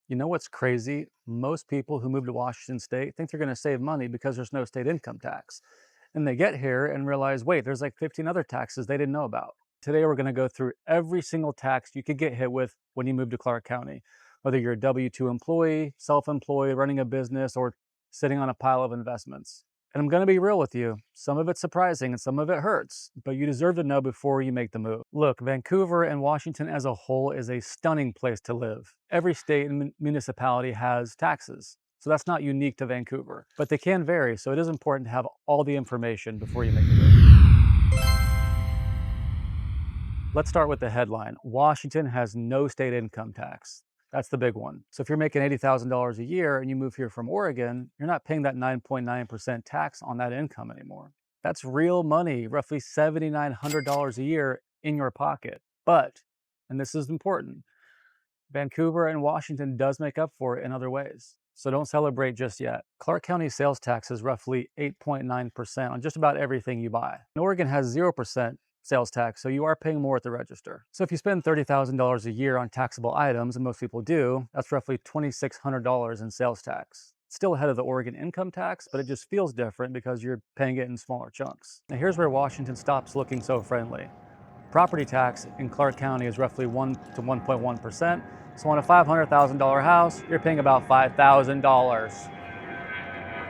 You know what's crazy? Most people who move to Washington State think they're going to save money because there's no state income tax. And they get here and realize, wait, there's like 15 other taxes they didn't know about. Today, we're going to go through every single tax you could get hit with when you move to Clark County, whether you're a W 2 employee, self employed, running a business, or sitting on a pile of investments. And I'm going to be real with you. Some of it's surprising and some of it hurts, but you deserve to know before you make the move. Look, Vancouver and Washington as a whole is a stunning place to live. Every state and municipality has taxes, so that's not unique to Vancouver, but they can vary, so it is important to have all the information before you make the move. Let's start with the headline. Washington has no state income tax. That's the big one. So if you're making $80,000 a year and you move here from Oregon, you're not paying that 9.9% tax on that income anymore. That's real money, roughly $7,900 a year in your pocket. But, and this is important, Vancouver and Washington does make up for it in other ways. So don't celebrate just yet. Clark County sales tax is roughly 8.9% on just about everything you buy. And Oregon has 0% sales tax, so you are paying more at the register. So if you spend $30,000 a year on taxable items, and most people do, that's roughly $2,600 in sales tax. It's still ahead of the Oregon income tax, but it just feels different because you're paying it in smaller chunks. Now here's where Washington stops looking so friendly. Property tax in Clark County is roughly 1 to 1.1%. So on a $500,000 house, you're paying about $5,000.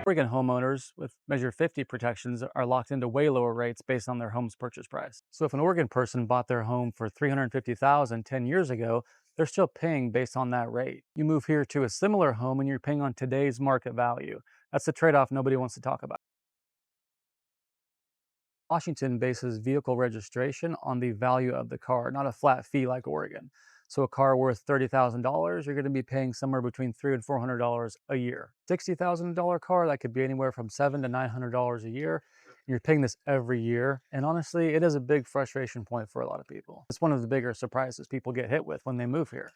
Oregon homeowners with Measure 50 protections are locked into way lower rates based on their home's purchase price. So if an Oregon person bought their home for $350,000 10 years ago, they're still paying based on that rate. You move here to a similar home and you're paying on today's market value. That's the trade-off nobody wants to talk about. Washington bases vehicle registration on the value of the car, not a flat fee like Oregon. So a car worth $30,000, you're going to be paying somewhere between $300 and $400 a year. $60,000 car, that could be anywhere from $700 to $900 a year. You're paying this every year. And honestly, it is a big frustration point for a lot of people. It's one of the bigger surprises people get hit with when they move here.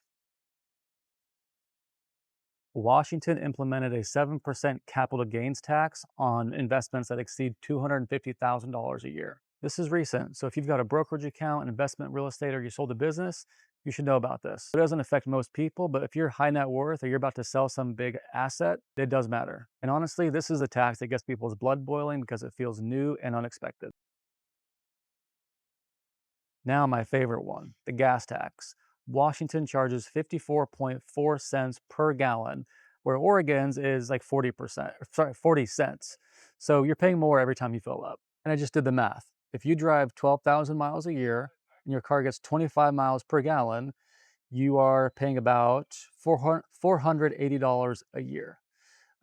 Washington implemented a 7% capital gains tax on investments that exceed $250,000 a year. This is recent, so if you've got a brokerage account, an investment real estate, or you sold a business, you should know about this. It doesn't affect most people, but if you're high net worth or you're about to sell some big asset, it does matter. And honestly, this is a tax that gets people's blood boiling because it feels new and unexpected. Now, my favorite one, the gas tax. Washington charges 54.4 cents per gallon, where Oregon's is like 40 cents. So you're paying more every time you fill up. And I just did the math. If you drive 12,000 miles a year and your car gets 25 miles per gallon, you are paying about $480 a year.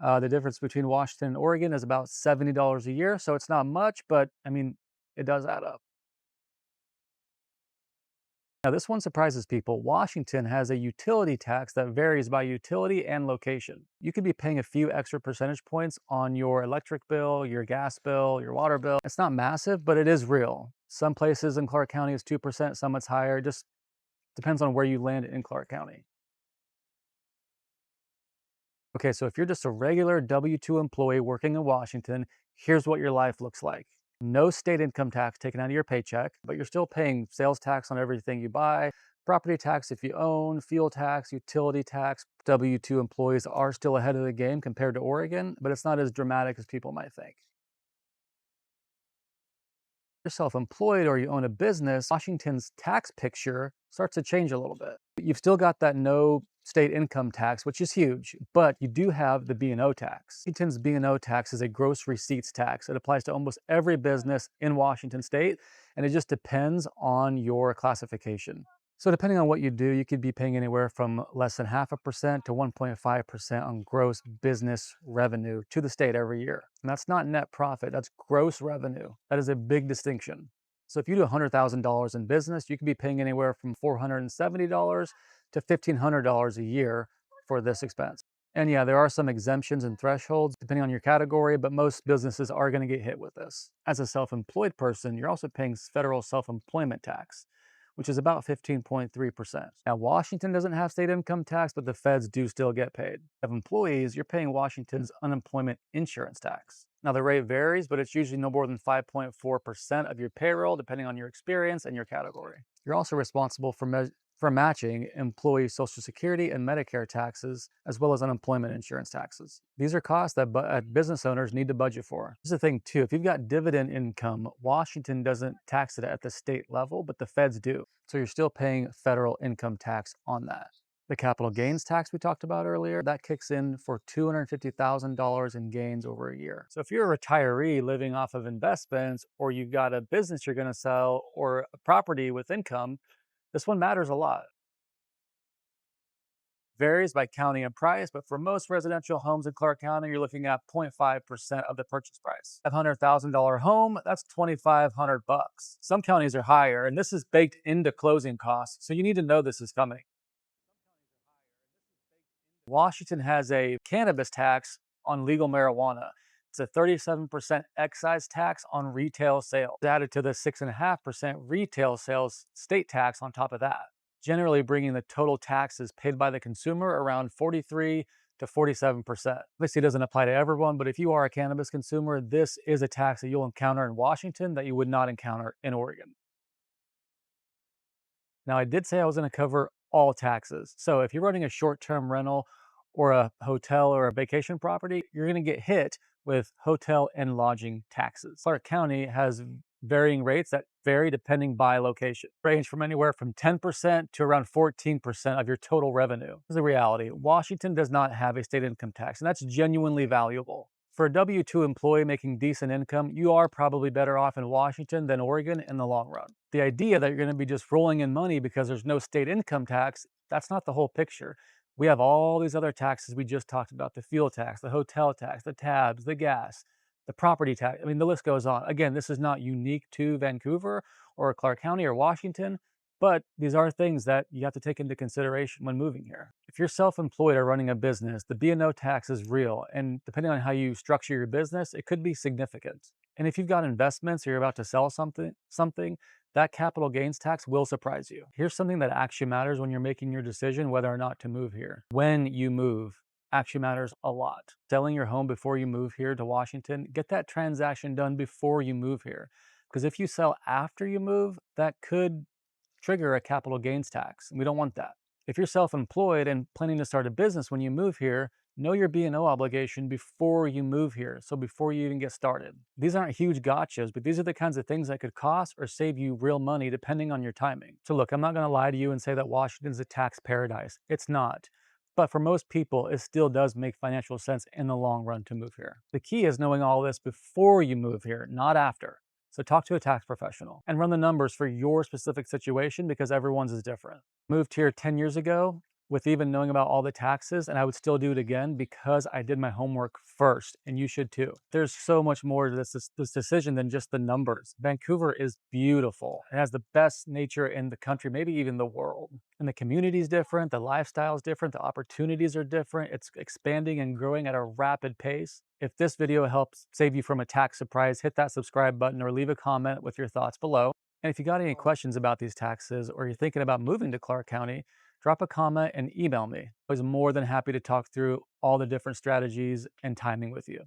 The difference between Washington and Oregon is about $70 a year. So it's not much, but I mean, it does add up. Now, this one surprises people. Washington has a utility tax that varies by utility and location. You could be paying a few extra percentage points on your electric bill, your gas bill, your water bill. It's not massive, but it is real. Some places in Clark County is 2%, some it's higher. It just depends on where you land in Clark County. Okay, so if you're just a regular W-2 employee working in Washington, here's what your life looks like. No state income tax taken out of your paycheck, but you're still paying sales tax on everything you buy, property tax if you own, fuel tax, utility tax. W-2 employees are still ahead of the game compared to Oregon, but it's not as dramatic as people might think. You're self-employed or you own a business, Washington's tax picture starts to change a little bit. You've still got that no state income tax, which is huge, but you do have the B&O tax. Washington's B&O tax is a gross receipts tax. It applies to almost every business in Washington state, and it just depends on your classification. So depending on what you do, you could be paying anywhere from less than 0.5% to 1.5% on gross business revenue to the state every year. And that's not net profit, that's gross revenue. That is a big distinction. So if you do $100,000 in business, you could be paying anywhere from $470 to $1,500 a year for this expense. And yeah, there are some exemptions and thresholds depending on your category, but most businesses are going to get hit with this. As a self-employed person, you're also paying federal self-employment tax, which is about 15.3%. Now, Washington doesn't have state income tax, but the feds do still get paid. If employees, you're paying Washington's unemployment insurance tax. Now, the rate varies, but it's usually no more than 5.4% of your payroll, depending on your experience and your category. You're also responsible for For matching, employee Social Security and Medicare taxes, as well as unemployment insurance taxes. These are costs that business owners need to budget for. Here's the thing, too, if you've got dividend income, Washington doesn't tax it at the state level, but the feds do. So you're still paying federal income tax on that. The capital gains tax we talked about earlier, that kicks in for $250,000 in gains over a year. So if you're a retiree living off of investments, or you've got a business you're going to sell, or a property with income, this one matters a lot. Varies by county and price, but for most residential homes in Clark County, you're looking at 0.5% of the purchase price. $500,000 home, that's 2,500 bucks. Some counties are higher, and this is baked into closing costs, so you need to know this is coming. Washington has a cannabis tax on legal marijuana. It's a 37% excise tax on retail sales, added to the 6.5% retail sales state tax on top of that, generally bringing the total taxes paid by the consumer around 43 to 47%. Obviously, it doesn't apply to everyone, but if you are a cannabis consumer, this is a tax that you'll encounter in Washington that you would not encounter in Oregon. Now, I did say I was going to cover all taxes. So if you're running a short-term rental or a hotel or a vacation property, you're going to get hit with hotel and lodging taxes. Clark County has varying rates that vary depending by location, range from anywhere from 10% to around 14% of your total revenue. This is the reality. Washington does not have a state income tax, and that's genuinely valuable. For a W-2 employee making decent income, you are probably better off in Washington than Oregon in the long run. The idea that you're going to be just rolling in money because there's no state income tax, that's not the whole picture. We have all these other taxes we just talked about: the fuel tax, the hotel tax, the tabs, the gas, the property tax. I mean, the list goes on. Again, this is not unique to Vancouver or Clark County or Washington, but these are things that you have to take into consideration when moving here. If you're self-employed or running a business, the B&O tax is real, and depending on how you structure your business, it could be significant. And if you've got investments or you're about to sell something, that capital gains tax will surprise you. Here's something that actually matters when you're making your decision whether or not to move here. When you move actually matters a lot. Selling your home before you move here to Washington, get that transaction done before you move here. Because if you sell after you move, that could trigger a capital gains tax, and we don't want that. If you're self-employed and planning to start a business when you move here, know your B&O obligation before you move here, so before you even get started. These aren't huge gotchas, but these are the kinds of things that could cost or save you real money depending on your timing. So look, I'm not going to lie to you and say that Washington's a tax paradise. It's not. But for most people, it still does make financial sense in the long run to move here. The key is knowing all this before you move here, not after. So talk to a tax professional and run the numbers for your specific situation, because everyone's is different. Moved here 10 years ago with even knowing about all the taxes, and I would still do it again because I did my homework first, and you should too. There's so much more to this decision than just the numbers. Vancouver is beautiful. It has the best nature in the country, maybe even the world. And the community is different, the lifestyle is different, the opportunities are different. It's expanding and growing at a rapid pace. If this video helps save you from a tax surprise, hit that subscribe button or leave a comment with your thoughts below. And if you got any questions about these taxes, or you're thinking about moving to Clark County, drop a comment and email me. I was more than happy to talk through all the different strategies and timing with you.